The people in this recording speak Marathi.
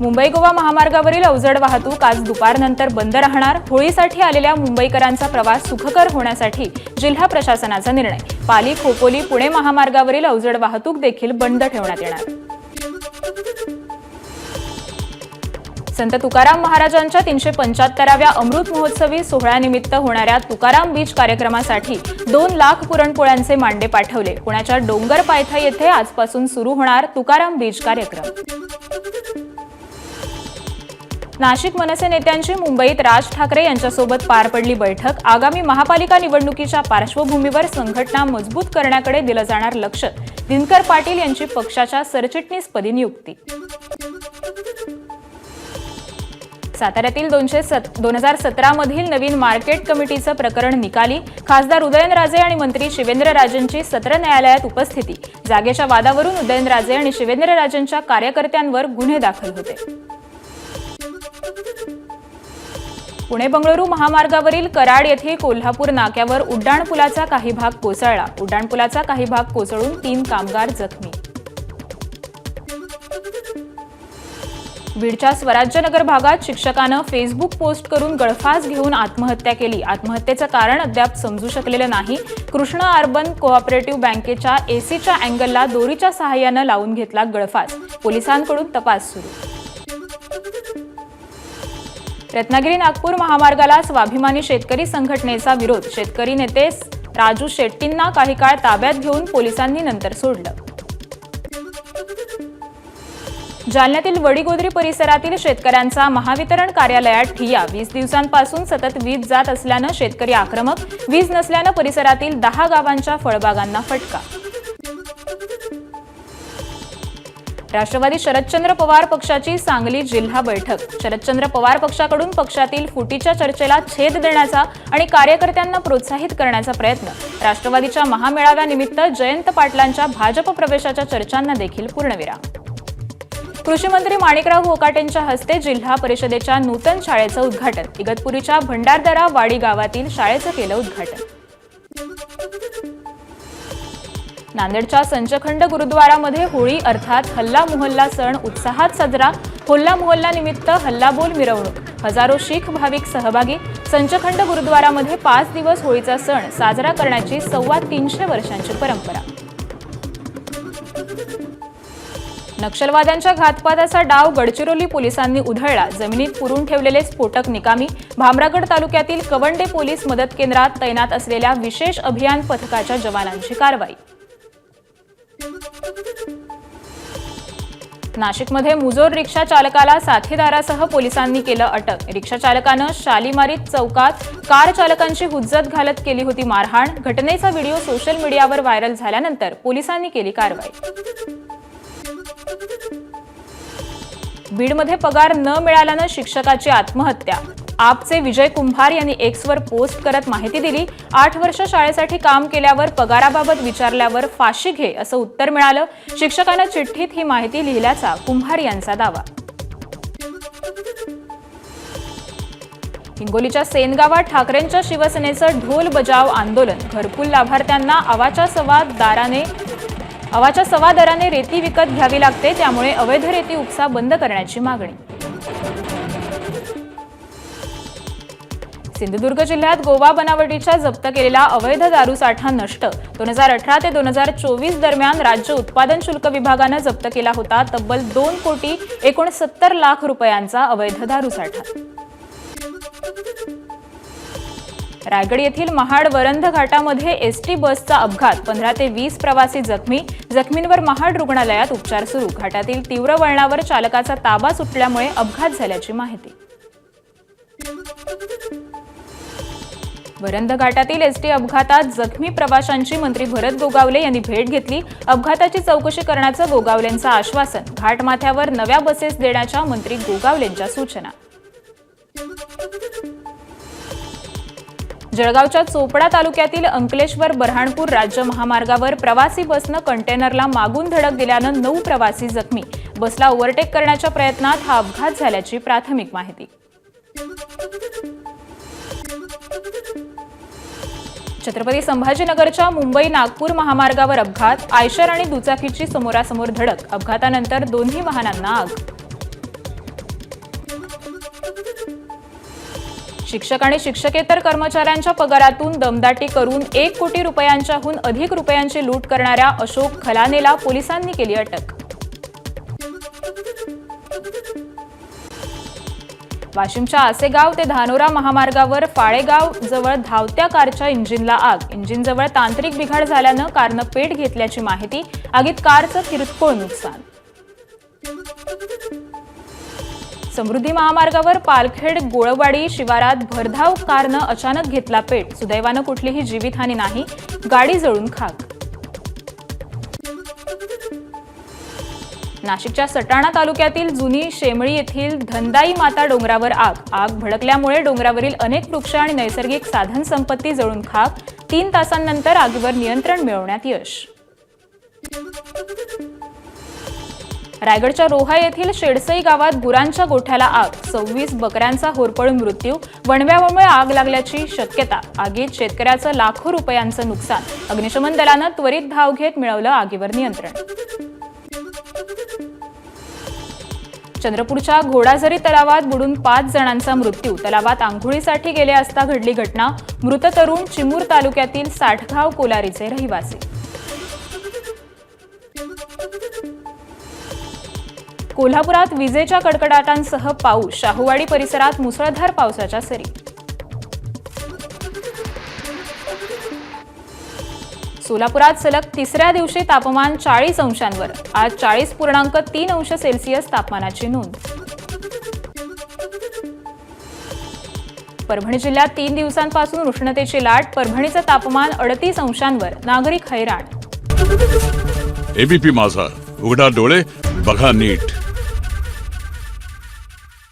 मुंबई गोवा महामार्गावरील अवजड वाहतूक आज दुपारनंतर बंद राहणार. होळीसाठी आलेल्या मुंबईकरांचा प्रवास सुखकर होण्यासाठी जिल्हा प्रशासनाचा निर्णय. पाली खोपोली पुणे महामार्गावरील अवजड वाहतूक देखील बंद ठेवण्यात येणार. संत तुकाराम महाराजांच्या 375व्या अमृत महोत्सवी सोहळ्यानिमित्त होणाऱ्या तुकाराम बीच कार्यक्रमासाठी 2 लाख पुरणपोळ्यांचे मांडे पाठवले. पुण्याच्या डोंगर पायथा येथे आजपासून सुरू होणार तुकाराम बीच कार्यक्रम. नाशिक मनसे नेत्यांची मुंबईत राज ठाकरे यांच्यासोबत पार पडली बैठक. आगामी महापालिका निवडणुकीच्या पार्श्वभूमीवर संघटना मजबूत करण्याकडे दिलं जाणार लक्ष. दिनकर पाटील यांची पक्षाच्या सरचिटणीसपदी नियुक्ती. साताऱ्यातील 2017 मधील नवीन मार्केट कमिटीचं प्रकरण निकाली. खासदार उदयनराजे आणि मंत्री शिवेंद्रराजेंची सत्र न्यायालयात उपस्थिती. जागेच्या वादावरून उदयनराजे आणि शिवेंद्रराजेंच्या कार्यकर्त्यांवर गुन्हे दाखल होते. पुणे बंगळुरू महामार्गावरील कराड येथील कोल्हापूर नाक्यावर उड्डाणपुलाचा काही भाग कोसळला. उड्डाणपुलाचा काही भाग कोसळून 3 कामगार जखमी. बीडच्या स्वराज्यनगर भागात शिक्षकानं फेसबुक पोस्ट करून गळफास घेऊन आत्महत्या केली. आत्महत्येचं कारण अद्याप समजू शकलेलं नाही. कृष्णा अर्बन कोऑपरेटिव्ह बँकेच्या एसीच्या अँगलला दोरीच्या सहाय्यानं लावून घेतला गळफास. पोलिसांकडून तपास सुरू. रत्नागिरी नागपूर महामार्गाला स्वाभिमानी शेतकरी संघटनेचा विरोध. शेतकरी नेते राजू शेट्टींना काही काळ ताब्यात घेऊन पोलिसांनी नंतर सोडलं. जालन्यातील वडीगोद्री परिसरातील शेतकऱ्यांचा महावितरण कार्यालयात ठिय्या. 20 दिवसांपासून सतत वीज जात असल्यानं शेतकरी आक्रमक. वीज नसल्यानं परिसरातील 10 गावांच्या फळबागांना फटका. राष्ट्रवादी शरदचंद्र पवार पक्षाची सांगली जिल्हा बैठक. शरदचंद्र पवार पक्षाकडून पक्षातील फुटीच्या चर्चेला छेद देण्याचा आणि कार्यकर्त्यांना प्रोत्साहित करण्याचा प्रयत्न. राष्ट्रवादीच्या महामेळाव्यानिमित्त जयंत पाटलांच्या भाजप प्रवेशाच्या चर्चांना देखील पूर्णविराम. कृषी मंत्री माणिकराव कोकाटेंच्या हस्ते जिल्हा परिषदेच्या नूतन शाळेचं उद्घाटन. इगतपुरीच्या भंडारदरा वाडी गावातील शाळेचं केलं उद्घाटन. नांदेडच्या संचखंड गुरुद्वारामध्ये होळी अर्थात हल्ला मोहल्ला सण उत्साहात साजरा. होल्ला मोहल्ला निमित्त हल्लाबोल मिरवणूक. हजारो शीख भाविक सहभागी. संचखंड गुरुद्वारामध्ये 5 दिवस होळीचा सण साजरा करण्याची 325 वर्षांची परंपरा. नक्षलवाद्यांच्या घातपाताचा डाव गडचिरोली पोलिसांनी उधळला. जमिनीत पुरून ठेवलेले स्फोटक निकामी. भामरागड तालुक्यातील कवंडे पोलीस मदत केंद्रात तैनात असलेल्या विशेष अभियान पथकाच्या जवानांची कारवाई. नाशिकमध्ये मुजोर रिक्षा चालकाला साथीदारासह पोलिसांनी केलं अटक. रिक्षा चालकानं शालिमारी चौकात कार चालकांची हुज्जत घालत केली होती मारहाण. घटनेचा व्हिडिओ सोशल मीडियावर व्हायरल झाल्यानंतर पोलिसांनी केली कारवाई. बीडमध्ये पगार न मिळाल्यानं शिक्षकाची आत्महत्या. आपचे विजय कुंभार यांनी एक्सवर पोस्ट करत माहिती दिली. 8 वर्ष शाळेसाठी काम केल्यावर पगाराबाबत विचारल्यावर फाशी घे असं उत्तर मिळालं. शिक्षकानं चिठ्ठीत ही माहिती लिहिल्याचा कुंभार यांचा दावा. हिंगोलीच्या सेनगावात ठाकरेंच्या शिवसेनेचं ढोल बजाव आंदोलन. घरकुल लाभार्थ्यांना अवाच्या सव्वा दराने रेती विकत घ्यावी लागते. त्यामुळे अवैध रेती उपसा बंद करण्याची मागणी. सिंधुदुर्ग जिल्ह्यात गोवा बनावटीच्या जप्त केलेला अवैध दारूसाठा नष्ट. 2018 ते 2024 दरम्यान राज्य उत्पादन शुल्क विभागानं जप्त केला होता तब्बल 2,69 लाख रुपयांचा अवैध दारूसाठा. रायगड येथील महाड वरंध घाटामध्ये एसटी बसचा अपघात. 15 ते 20 प्रवासी जखमी. जखमींवर महाड रुग्णालयात उपचार सुरू. घाटातील तीव्र वळणावर चालकाचा ताबा सुटल्यामुळे अपघात झाल्याची माहिती. वरंध घाटातील एसटी अपघातात जखमी प्रवाशांची मंत्री भरत गोगावले यांनी भेट घेतली. अपघाताची चौकशी करण्याचं गोगावलेंचं आश्वासन. घाटमाथ्यावर नव्या बसेस देण्याच्या मंत्री गोगावलेंच्या सूचना. जळगावच्या चोपडा तालुक्यातील अंकलेश्वर बऱ्हाणपूर राज्य महामार्गावर प्रवासी बसनं कंटेनरला मागून धडक दिल्यानं 9 प्रवासी जखमी. बसला ओव्हरटेक करण्याच्या प्रयत्नात हा अपघात झाल्याची प्राथमिक माहिती. छत्रपती संभाजीनगरच्या मुंबई नागपूर महामार्गावर अपघात. आयशर आणि दुचाकीची समोरासमोर धडक. अपघातानंतर दोन्ही वाहनांना आग. शिक्षक आणि शिक्षकेतर कर्मचाऱ्यांच्या पगारातून दमदाटी करून 1 कोटी रुपयांच्याहून अधिक रुपयांची लूट करणाऱ्या अशोक खलानेला पोलिसांनी केली अटक. वाशिमच्या आसेगाव ते धानोरा महामार्गावर फाळेगाव जवळ धावत्या कारच्या इंजिनला आग. इंजिनजवळ तांत्रिक बिघाड झाल्यानं कारनं पेट घेतल्याची माहिती. आगीत कारचं किरकोळ नुकसान. समृद्धी महामार्गावर पालखेड गोळवाडी शिवारात भरधाव कारनं अचानक घेतला पेट. सुदैवानं कुठलीही जीवितहानी नाही. गाडी जळून खाक. नाशिकच्या सटाणा तालुक्यातील जुनी शेमळी येथील धनदाई माता डोंगरावर आग भडकल्यामुळे डोंगरावरील अनेक वृक्ष आणि नैसर्गिक साधन संपत्ती जळून खाक. 3 तासांनंतर आगीवर नियंत्रण मिळवण्यात यश. रायगडच्या रोहा येथील शेडसई गावात गुरांच्या गोठ्याला आग. 26 बकऱ्यांचा होरपळून मृत्यू. वणव्यामुळे आग लागल्याची शक्यता. आगीत शेतकऱ्याचं लाखो रुपयांचं नुकसान. अग्निशमन दलानं त्वरित धाव घेत मिळवलं आगीवर नियंत्रण. चंद्रपूरच्या घोडाझरी तलावात बुडून 5 जणांचा मृत्यू. तलावात आंघोळीसाठी गेले असता घडली घटना. मृत तरुण चिमूर तालुक्यातील साठगाव कोलारीचे रहिवासी. कोल्हापुरात विजेच्या कडकडाटांसह पाऊस. शाहूवाडी परिसरात मुसळधार पावसाच्या सरी. सोलापुरात सलग 3ऱ्या दिवशी तापमान 40 अंशांवर. आज 40.3 अंश सेल्सिअस तापमानाची नोंद. परभणी जिल्ह्यात 3 दिवसांपासून उष्णतेची लाट. परभणीचं तापमान 38 अंशांवर. नागरिक हैराण. एबीपी माझा, उघडा डोळे बघा नीट.